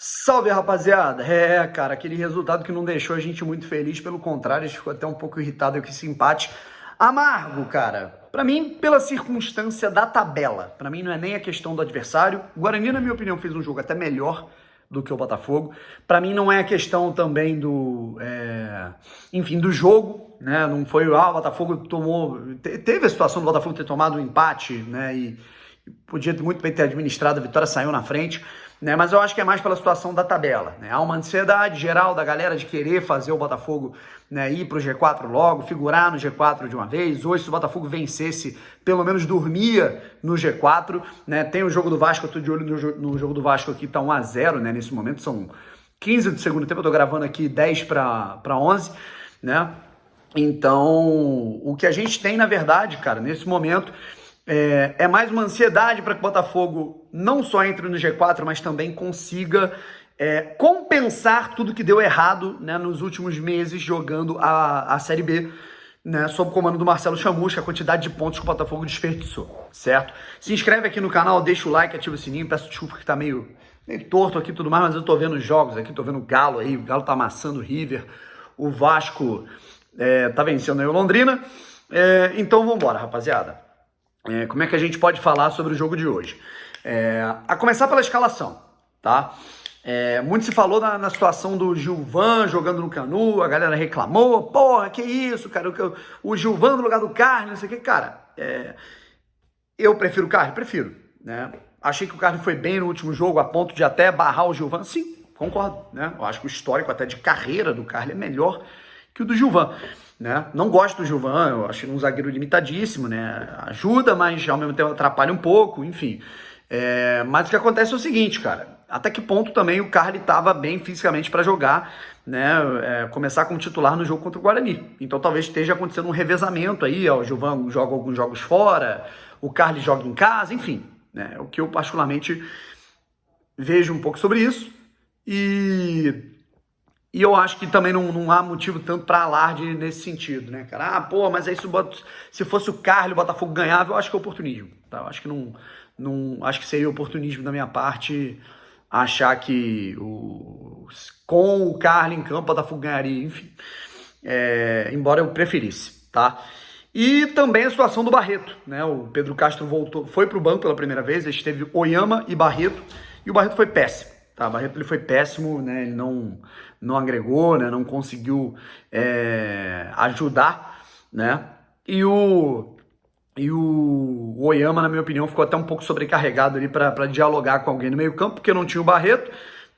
Salve, rapaziada! Cara, aquele resultado que não deixou a gente muito feliz, pelo contrário, a gente ficou até um pouco irritado com esse empate amargo, cara. Pra mim, pela circunstância da tabela. Pra mim não é nem a questão do adversário. O Guarani, na minha opinião, fez um jogo até melhor do que o Botafogo. Pra mim não é a questão também enfim, do jogo, né? Não foi, o Botafogo tomou... Teve a situação do Botafogo ter tomado um empate, né? E podia muito bem ter administrado, a vitória saiu na frente, né? Mas eu acho que é mais pela situação da tabela, né? Há uma ansiedade geral da galera de querer fazer o Botafogo, né, ir pro G4 logo, figurar no G4 de uma vez. Hoje, se o Botafogo vencesse, pelo menos dormia no G4, né? Tem o jogo do Vasco, eu tô de olho no jogo do Vasco aqui, tá 1-0, né? Nesse momento são 15 do segundo tempo, eu tô gravando aqui 10 para 11, né? Então, o que a gente tem, na verdade, cara, nesse momento, é mais uma ansiedade para que o Botafogo não só entre no G4, mas também consiga compensar tudo que deu errado, né, nos últimos meses jogando a Série B, né, sob o comando do Marcelo Chamusca, a quantidade de pontos que o Botafogo desperdiçou, certo? Se inscreve aqui no canal, deixa o like, ativa o sininho, peço desculpa que tá meio torto aqui e tudo mais, mas eu tô vendo os jogos aqui, tô vendo o Galo aí, o Galo tá amassando o River, o Vasco tá vencendo aí o Londrina, então vambora, rapaziada. Como é que a gente pode falar sobre o jogo de hoje? A começar pela escalação, tá? Muito se falou na situação do Gilvan jogando no Canu, a galera reclamou, porra, que isso, cara, o Gilvan no lugar do Carlos, não sei o que, cara. Eu prefiro o Carlos? Prefiro, né? Achei que o Carlos foi bem no último jogo, a ponto de até barrar o Gilvan, sim, concordo, né? Eu acho que o histórico até de carreira do Carlos é melhor que o do Gilvan, né? Não gosto do Gilvan, eu acho ele um zagueiro limitadíssimo, né? Ajuda, mas ao mesmo tempo atrapalha um pouco, enfim. Mas o que acontece é o seguinte, cara, até que ponto também o Carly estava bem fisicamente para jogar, né? Começar como titular no jogo contra o Guarani. Então talvez esteja acontecendo um revezamento aí, ó, o Gilvan joga alguns jogos fora, o Carly joga em casa, enfim, né? O que eu particularmente vejo um pouco sobre isso e eu acho que também não há motivo tanto para alarde nesse sentido, né, cara? Ah, pô, mas aí se fosse o Carlos, o Botafogo ganhava, eu acho que é oportunismo, tá? Eu acho que acho que seria oportunismo da minha parte achar que com o Carlos em campo, o Botafogo ganharia, enfim. Embora eu preferisse, tá? E também a situação do Barreto, né? O Pedro Castro foi pro banco pela primeira vez, ele teve Oyama e Barreto, e o Barreto foi péssimo. Tá, o Barreto ele foi péssimo, né? Ele não agregou, né? Não conseguiu ajudar, né? E o Oyama, na minha opinião, ficou até um pouco sobrecarregado ali para dialogar com alguém no meio campo, porque não tinha o Barreto,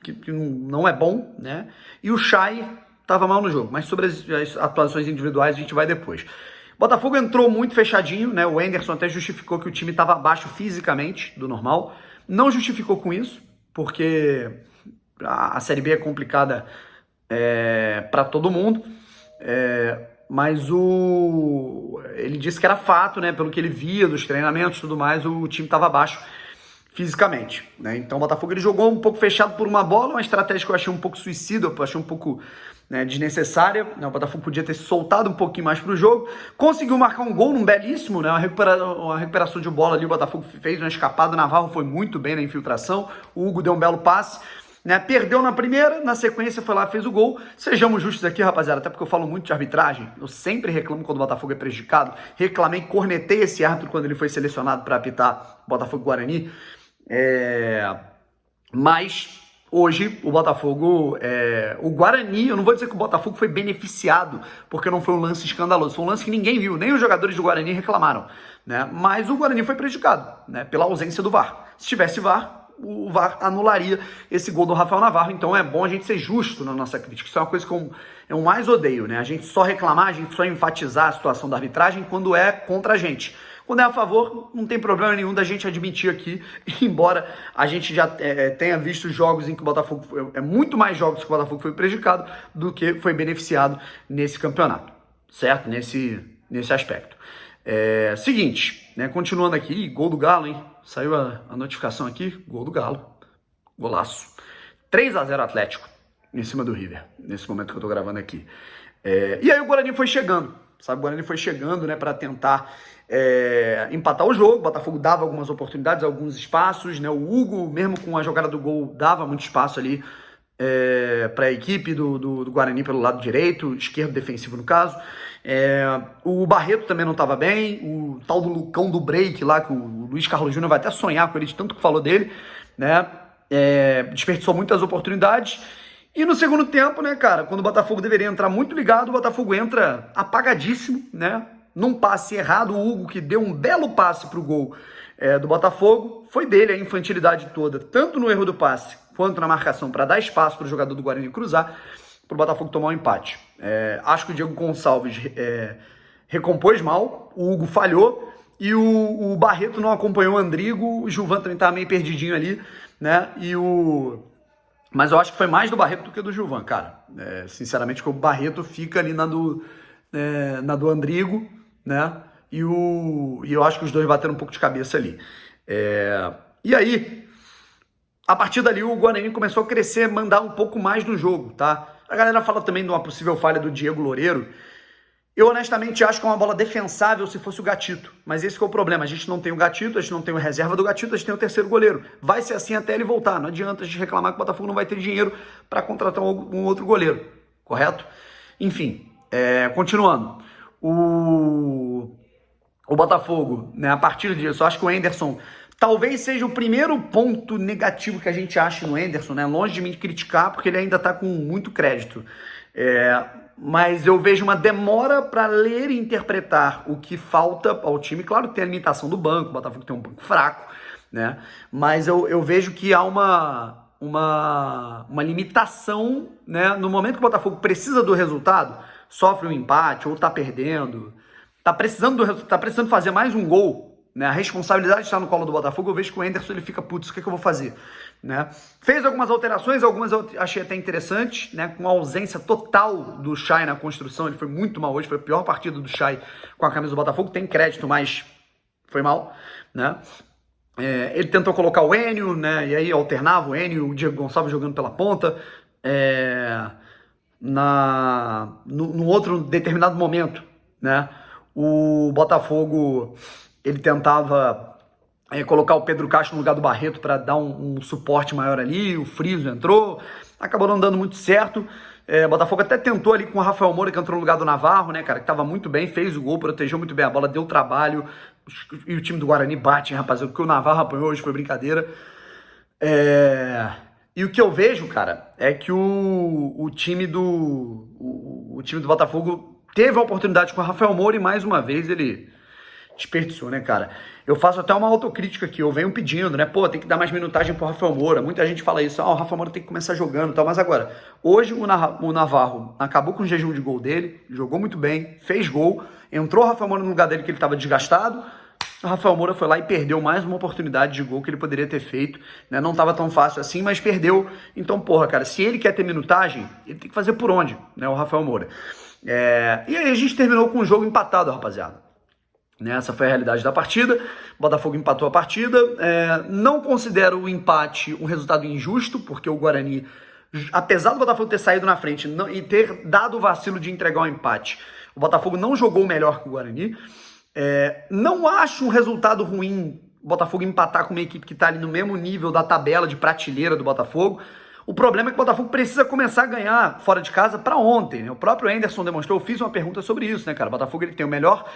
que não é bom, né? E o Chay estava mal no jogo, mas sobre as atuações individuais a gente vai depois. Botafogo entrou muito fechadinho, né? O Anderson até justificou que o time estava abaixo fisicamente do normal, não justificou com isso, porque a Série B é complicada para todo mundo, mas ele disse que era fato, né, pelo que ele via dos treinamentos e tudo mais, o time estava abaixo fisicamente, né? Então o Botafogo ele jogou um pouco fechado por uma bola, uma estratégia que eu achei um pouco suicida, eu achei um pouco, né, desnecessária, né? O Botafogo podia ter se soltado um pouquinho mais pro jogo, conseguiu marcar um gol num belíssimo, né, uma recuperação de bola ali, o Botafogo fez uma escapada, o Navarro foi muito bem na infiltração, o Hugo deu um belo passe, né, perdeu na primeira, na sequência foi lá, fez o gol. Sejamos justos aqui, rapaziada, até porque eu falo muito de arbitragem, eu sempre reclamo quando o Botafogo é prejudicado, reclamei, cornetei esse árbitro quando ele foi selecionado para apitar Botafogo Guarani, mas hoje o Botafogo, o Guarani, eu não vou dizer que o Botafogo foi beneficiado, porque não foi um lance escandaloso, foi um lance que ninguém viu, nem os jogadores do Guarani reclamaram, né? Mas o Guarani foi prejudicado, né, pela ausência do VAR. Se tivesse VAR, o VAR anularia esse gol do Rafael Navarro, então é bom a gente ser justo na nossa crítica, isso é uma coisa que eu mais odeio, né? A gente só reclamar, a gente só enfatizar a situação da arbitragem quando é contra a gente. Quando é a favor, não tem problema nenhum da gente admitir aqui, embora a gente já tenha visto jogos em que o Botafogo muito mais jogos que o Botafogo foi prejudicado do que foi beneficiado nesse campeonato, certo? Nesse aspecto. Seguinte, né? Continuando aqui, gol do Galo, hein? Saiu a notificação aqui, gol do Galo, golaço. 3-0 Atlético, em cima do River, nesse momento que eu tô gravando aqui. E aí o Guarani foi chegando, sabe? O Guarani foi chegando, né, para tentar empatar o jogo. O Botafogo dava algumas oportunidades, alguns espaços, né? O Hugo, mesmo com a jogada do gol, dava muito espaço ali para a equipe do Guarani pelo lado direito, esquerdo defensivo no caso. O Barreto também não estava bem, o tal do Lucão do break lá, que o Luiz Carlos Júnior vai até sonhar com ele de tanto que falou dele, né? Desperdiçou muitas oportunidades. E no segundo tempo, né, cara, quando o Botafogo deveria entrar muito ligado, o Botafogo entra apagadíssimo, né? Num passe errado, o Hugo, que deu um belo passe pro gol do Botafogo, foi dele a infantilidade toda, tanto no erro do passe quanto na marcação, para dar espaço para o jogador do Guarani cruzar, para o Botafogo tomar um empate. Acho que o Diego Gonçalves recompôs mal, o Hugo falhou, e o Barreto não acompanhou o Andrigo, o Gilvan também estava meio perdidinho ali, né? Mas eu acho que foi mais do Barreto do que do Gilvan, cara. Sinceramente, que o Barreto fica ali na do Andrigo, né? E eu acho que os dois bateram um pouco de cabeça ali. E aí, a partir dali, o Guarani começou a crescer, mandar um pouco mais no jogo, tá? A galera fala também de uma possível falha do Diego Loureiro. Eu, honestamente, acho que é uma bola defensável se fosse o Gatito. Mas esse que é o problema. A gente não tem o Gatito, a gente não tem o reserva do Gatito, a gente tem o terceiro goleiro. Vai ser assim até ele voltar. Não adianta a gente reclamar que o Botafogo não vai ter dinheiro para contratar um outro goleiro. Correto? Enfim, continuando. O Botafogo, né, a partir disso, eu acho que o Henderson talvez seja o primeiro ponto negativo que a gente acha no Henderson, né? Longe de mim de criticar, porque ele ainda tá com muito crédito. Mas eu vejo uma demora para ler e interpretar o que falta ao time. Claro que tem a limitação do banco, o Botafogo tem um banco fraco, né? Mas eu vejo que há uma limitação, né? No momento que o Botafogo precisa do resultado, sofre um empate ou tá perdendo, tá precisando fazer mais um gol, né? A responsabilidade está no colo do Botafogo. Eu vejo que o Henderson ele fica, putz, o que eu vou fazer? Né? Fez algumas alterações, algumas eu achei até interessantes, né? Com a ausência total do Chay na construção, ele foi muito mal hoje, foi a pior partida do Chay com a camisa do Botafogo, tem crédito, mas foi mal, né? Ele tentou colocar o Enio, né? E aí alternava o Enio, o Diego Gonçalves jogando pela ponta, no outro determinado momento, né? O Botafogo ele tentava colocar o Pedro Castro no lugar do Barreto para dar um suporte maior ali, o Friso entrou, acabou não dando muito certo. O Botafogo até tentou ali com o Rafael Moura, que entrou no lugar do Navarro, né, cara, que tava muito bem, fez o gol, protegeu muito bem a bola, deu trabalho, e o time do Guarani bate, hein, rapaziada, o que o Navarro apanhou hoje foi brincadeira. E o que eu vejo, cara, é que o time do Botafogo teve a oportunidade com o Rafael Moura e mais uma vez ele desperdiçou, né, cara? Eu faço até uma autocrítica aqui, eu venho pedindo, né? Pô, tem que dar mais minutagem pro Rafael Moura. Muita gente fala isso, o Rafael Moura tem que começar jogando e tal, mas agora, hoje o Navarro acabou com o jejum de gol dele, jogou muito bem, fez gol, entrou o Rafael Moura no lugar dele que ele tava desgastado, o Rafael Moura foi lá e perdeu mais uma oportunidade de gol que ele poderia ter feito, né? Não tava tão fácil assim, mas perdeu. Então, porra, cara, se ele quer ter minutagem, ele tem que fazer por onde, né, o Rafael Moura. E aí a gente terminou com o jogo empatado, rapaziada. Essa foi a realidade da partida. O Botafogo empatou a partida. Não considero o empate um resultado injusto, porque o Guarani, apesar do Botafogo ter saído na frente e ter dado o vacilo de entregar o empate, o Botafogo não jogou melhor que o Guarani. Não acho um resultado ruim o Botafogo empatar com uma equipe que está ali no mesmo nível da tabela de prateleira do Botafogo. O problema é que o Botafogo precisa começar a ganhar fora de casa para ontem, né? O próprio Henderson demonstrou, eu fiz uma pergunta sobre isso, né, cara? O Botafogo ele tem o melhor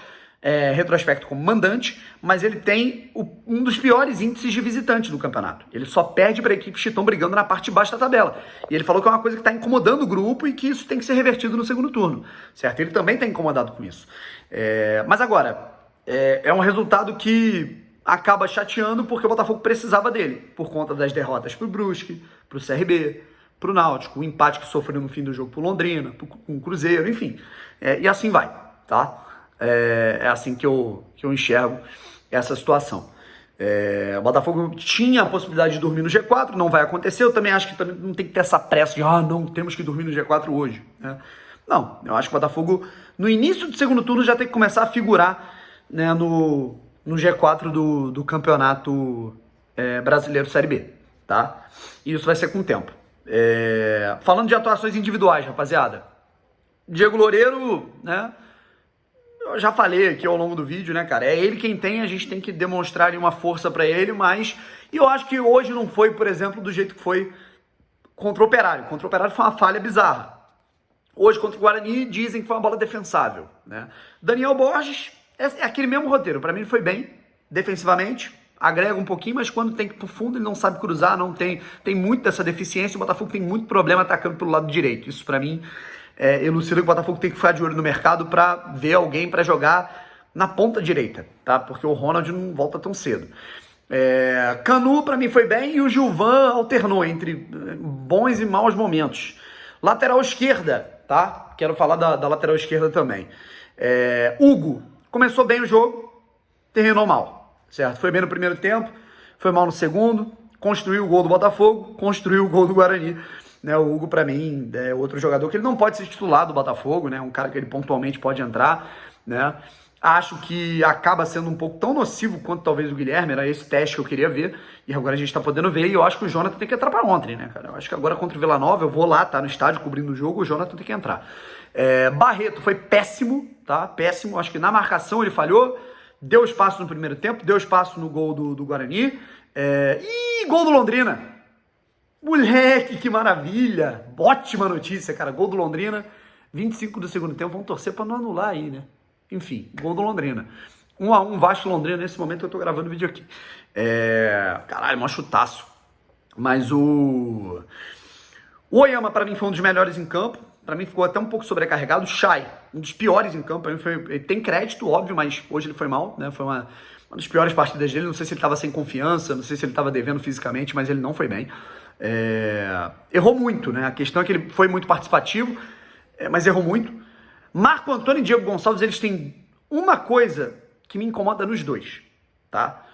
retrospecto como mandante, mas ele tem um dos piores índices de visitante do campeonato. Ele só perde para equipes que estão brigando na parte de baixo da tabela. E ele falou que é uma coisa que está incomodando o grupo e que isso tem que ser revertido no segundo turno, certo? Ele também está incomodado com isso. Mas agora, é um resultado que acaba chateando porque o Botafogo precisava dele, por conta das derrotas pro Brusque, pro CRB, pro Náutico, o empate que sofreu no fim do jogo pro Londrina, com o Cruzeiro, enfim. E assim vai, tá? É assim que eu enxergo essa situação. O Botafogo tinha a possibilidade de dormir no G4, não vai acontecer. Eu também acho que também não tem que ter essa pressa de não, temos que dormir no G4 hoje, né? Não, eu acho que o Botafogo no início do segundo turno já tem que começar a figurar, né, no G4 do Campeonato Brasileiro Série B, tá? E isso vai ser com o tempo. Falando de atuações individuais, rapaziada, Diego Loureiro, né, eu já falei aqui ao longo do vídeo, né, cara? É ele quem tem, a gente tem que demonstrar ali uma força pra ele, mas... E eu acho que hoje não foi, por exemplo, do jeito que foi contra o Operário. Contra o Operário foi uma falha bizarra. Hoje, contra o Guarani, dizem que foi uma bola defensável, né? Daniel Borges é aquele mesmo roteiro. Pra mim, ele foi bem, defensivamente, agrega um pouquinho, mas quando tem que ir pro fundo, ele não sabe cruzar, não tem muito dessa deficiência. O Botafogo tem muito problema atacando pelo lado direito. Isso, pra mim, elucida que o Botafogo tem que ficar de olho no mercado pra ver alguém pra jogar na ponta direita, tá? Porque o Ronald não volta tão cedo. Canu, pra mim, foi bem, e o Gilvan alternou entre bons e maus momentos. Lateral esquerda, tá? Quero falar da lateral esquerda também. Hugo começou bem o jogo, terminou mal, certo? Foi bem no primeiro tempo, foi mal no segundo, construiu o gol do Botafogo, construiu o gol do Guarani. Né? O Hugo, pra mim, é outro jogador que ele não pode ser titular do Botafogo, né? Um cara que ele pontualmente pode entrar, né? Acho que acaba sendo um pouco tão nocivo quanto talvez o Guilherme, era esse teste que eu queria ver, e agora a gente tá podendo ver, e eu acho que o Jonathan tem que entrar pra ontem, né, cara? Eu acho que agora contra o Vila Nova, eu vou lá, tá no estádio cobrindo o jogo, o Jonathan tem que entrar. Barreto foi péssimo, tá? Péssimo, acho que na marcação ele falhou, deu espaço no primeiro tempo, deu espaço no gol do Guarani, e gol do Londrina. Moleque, que maravilha! Ótima notícia, cara, gol do Londrina, 25 do segundo tempo, vamos torcer pra não anular aí, né? Enfim, gol do Londrina. 1-1, Vasco Londrina, nesse momento eu tô gravando o vídeo aqui. Caralho, mó chutaço. Mas o Oyama, pra mim, foi um dos melhores em campo. Pra mim, ficou até um pouco sobrecarregado. O Chay, um dos piores em campo. Pra mim ele tem crédito, óbvio, mas hoje ele foi mal, né? Foi uma das piores partidas dele. Não sei se ele tava sem confiança, não sei se ele tava devendo fisicamente, mas ele não foi bem. Errou muito, né? A questão é que ele foi muito participativo, mas errou muito. Marco Antônio e Diego Gonçalves, eles têm uma coisa que me incomoda nos dois, tá?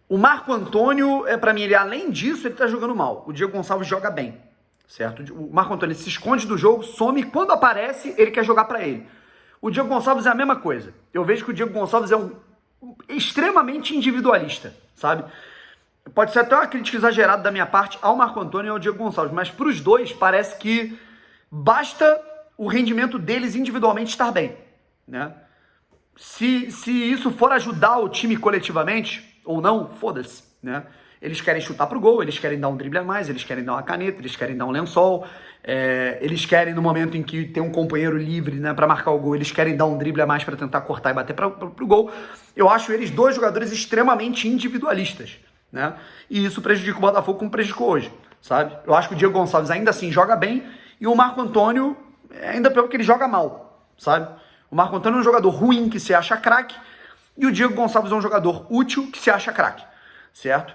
O Marco Antônio, pra mim, ele além disso, ele tá jogando mal. O Diego Gonçalves joga bem, certo? O Marco Antônio se esconde do jogo, some, e quando aparece, ele quer jogar pra ele. O Diego Gonçalves é a mesma coisa. Eu vejo que o Diego Gonçalves é extremamente individualista, sabe? Pode ser até uma crítica exagerada da minha parte ao Marco Antônio e ao Diego Gonçalves, mas pros dois parece que basta o rendimento deles individualmente estar bem, né? Se isso for ajudar o time coletivamente, ou não, foda-se, né? Eles querem chutar pro gol, eles querem dar um drible a mais, eles querem dar uma caneta, eles querem dar um lençol, eles querem, no momento em que tem um companheiro livre, né, pra marcar o gol, eles querem dar um drible a mais pra tentar cortar e bater pro gol. Eu acho eles dois jogadores extremamente individualistas, né? E isso prejudica o Botafogo como prejudicou hoje, sabe? Eu acho que o Diego Gonçalves ainda assim joga bem, e o Marco Antônio ainda pior que ele joga mal, sabe? O Marco Antônio é um jogador ruim que se acha craque, e o Diego Gonçalves é um jogador útil que se acha craque, certo?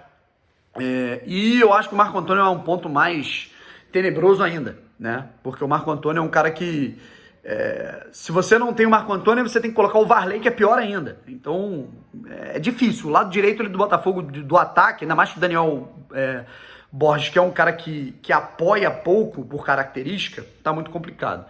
E eu acho que o Marco Antônio é um ponto mais tenebroso ainda, né? Porque o Marco Antônio é um cara que, se você não tem o Marco Antônio, você tem que colocar o Varley, que é pior ainda. Então, é difícil. O lado direito ali do Botafogo, do ataque, ainda mais que o Daniel Borges, que é um cara que apoia pouco por característica, tá muito complicado.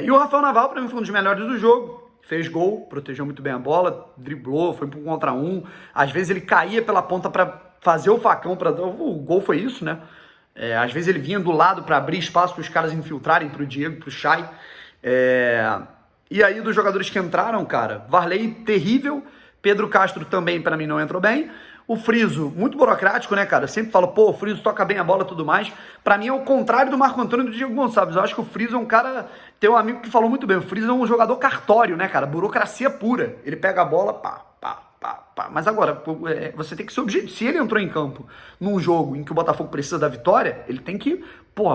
E o Rafael Navarro, pra mim, foi um dos melhores do jogo. Fez gol, protegeu muito bem a bola, driblou, foi pro 1 contra 1. Às vezes ele caía pela ponta pra fazer o facão, o gol foi isso, né? Às vezes ele vinha do lado pra abrir espaço para os caras infiltrarem pro Diego, pro Chay. E aí, dos jogadores que entraram, cara, Varley, terrível. Pedro Castro também, pra mim, não entrou bem. O Friso, muito burocrático, né, cara? Eu sempre falo, pô, o Friso toca bem a bola e tudo mais. Pra mim é o contrário do Marco Antônio e do Diego Gonçalves. Eu acho que o Friso é um cara... Tem um amigo que falou muito bem. O Friso é um jogador cartório, né, cara? Burocracia pura. Ele pega a bola, pá. Mas agora, você tem que ser objetivo. Se ele entrou em campo num jogo em que o Botafogo precisa da vitória, ele tem que,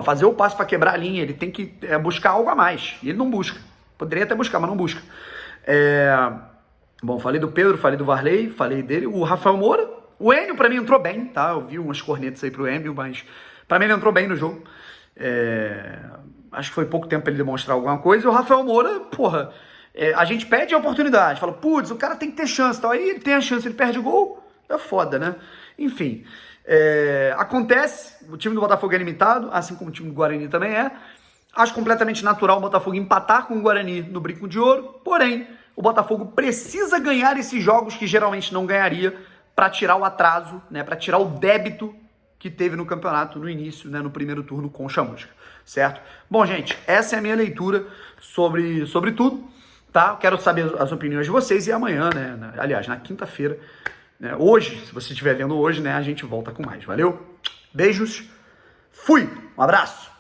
fazer o passe pra quebrar a linha. Ele tem que buscar algo a mais. E ele não busca. Poderia até buscar, mas não busca. Bom, falei do Pedro, falei do Varley, falei dele. O Rafael Moura. O Enio, pra mim, entrou bem, tá? Eu vi umas cornetas aí pro Enio, mas pra mim ele entrou bem no jogo. Acho que foi pouco tempo pra ele demonstrar alguma coisa. E o Rafael Moura, a gente pede a oportunidade. Fala, putz, o cara tem que ter chance, tal. Aí ele tem a chance, ele perde o gol. É foda, né? Enfim, acontece. O time do Botafogo é limitado, assim como o time do Guarani também é. Acho completamente natural o Botafogo empatar com o Guarani no Brinco de Ouro. Porém, o Botafogo precisa ganhar esses jogos que geralmente não ganharia, para tirar o atraso, né, para tirar o débito que teve no campeonato no início, né, no primeiro turno com o Chamusca, certo? Bom, gente, essa é a minha leitura sobre tudo. tá? Quero saber as opiniões de vocês e amanhã, né? Aliás, na quinta-feira, né? Hoje, se você estiver vendo hoje, né? A gente volta com mais. Valeu? Beijos. Fui. Um abraço.